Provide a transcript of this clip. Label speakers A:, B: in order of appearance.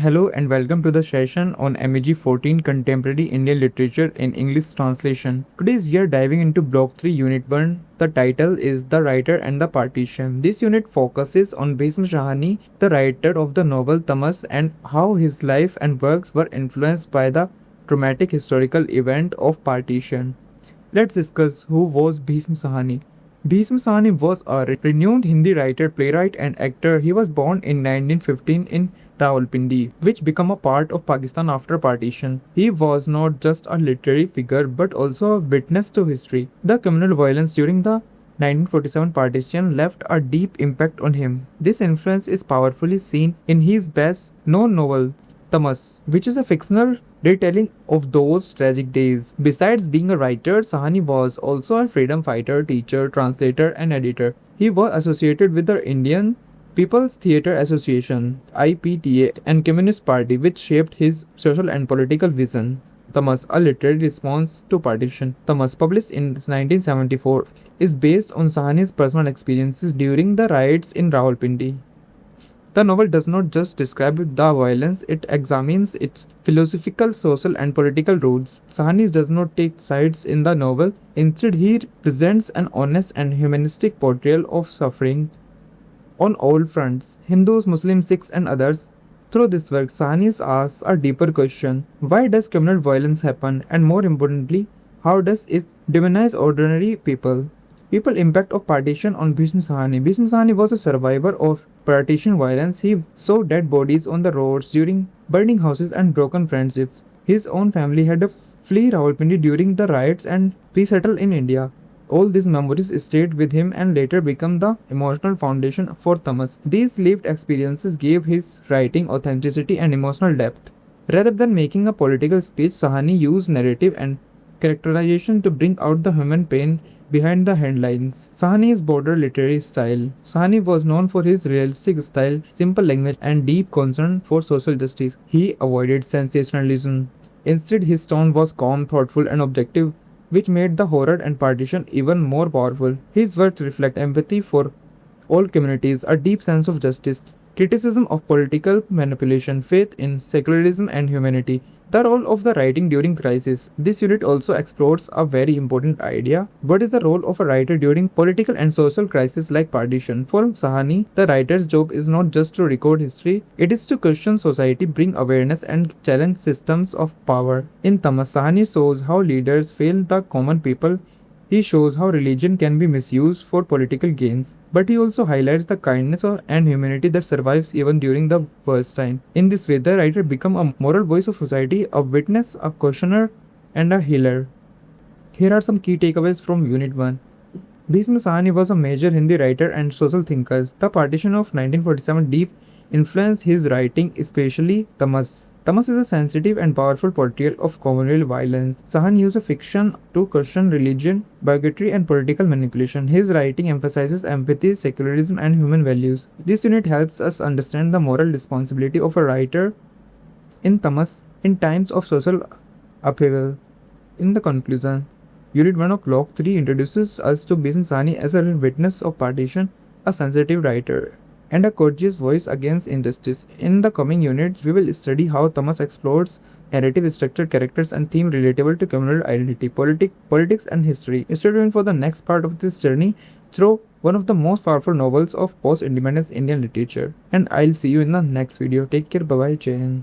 A: Hello and welcome to the session on MEG-14 Contemporary Indian Literature in English Translation. Today we are diving into Block 3 Unit 1. The title is The Writer and the Partition. This unit focuses on Bhisham Sahni, the writer of the novel Tamas, and how his life and works were influenced by the traumatic historical event of partition. Let's discuss who was Bhisham Sahni. Bhisham Sahni was a renowned Hindi writer, playwright, and actor. He was born in 1915 in Rawalpindi, which became a part of Pakistan after partition. He was not just a literary figure but also a witness to history. The communal violence during the 1947 partition left a deep impact on him. This influence is powerfully seen in his best known novel, Tamas, which is a fictional retelling of those tragic days. Besides being a writer, Sahni was also a freedom fighter, teacher, translator, and editor. He was associated with the Indian People's Theatre Association (IPTA) and Communist Party, which shaped his social and political vision. Tamas, a literary response to partition. Tamas, published in 1974, is based on Sahni's personal experiences during the riots in Rawalpindi. The novel does not just describe the violence, it examines its philosophical, social, and political roots. Sahni does not take sides in the novel, instead, he presents an honest and humanistic portrayal of suffering on all fronts Hindus, Muslims, Sikhs, and others. Through this work, Sahni asks a deeper question: why does communal violence happen? And more importantly, how does it demonize ordinary people? People impact of partition on Bhisham Sahni. Bhisham Sahni was a survivor of partition violence. He saw dead bodies on the roads during burning houses and broken friendships. His own family had to flee Rawalpindi during the riots and resettle in India. All these memories stayed with him and later became the emotional foundation for Tamas. These lived experiences gave his writing authenticity and emotional depth. Rather than making a political speech, Sahni used narrative and characterization to bring out the human pain behind the headlines. Sahni's broader literary style. Sahni was known for his realistic style, simple language, and deep concern for social justice. He avoided sensationalism. Instead, his tone was calm, thoughtful, and objective, which made the horror and partition even more powerful. His works reflect empathy for all communities, a deep sense of justice, criticism of political manipulation, faith in secularism, and humanity. The role of the writing during crisis. This unit also explores a very important idea. What is the role of a writer during political and social crises like partition? For Sahni, the writer's job is not just to record history, it is to question society, bring awareness, and challenge systems of power. In Tamas, Sahni shows how leaders fail the common people. He shows how religion can be misused for political gains, but he also highlights the kindness and humanity that survives even during the worst time. In this way, the writer becomes a moral voice of society, a witness, a questioner, and a healer. Here are some key takeaways from Unit 1. Bhisham Sahni was a major Hindi writer and social thinker. The partition of 1947 deep influenced his writing, especially Tamas. Tamas is a sensitive and powerful portrayal of communal violence. Sahni used fiction to question religion, bigotry, and political manipulation. His writing emphasizes empathy, secularism, and human values. This unit helps us understand the moral responsibility of a writer in Tamas in times of social upheaval. In the conclusion, Unit 1 of Block 3 introduces us to Bhisham Sahni as a witness of partition, a sensitive writer, and a courageous voice against injustice. In the coming units, we will study how Tamas explores narrative structure, characters, and themes relatable to communal identity, politics, and history. Stay tuned for the next part of this journey through one of the most powerful novels of post-independence Indian literature. And I'll see you in the next video. Take care. Bye-bye. Jai Hind.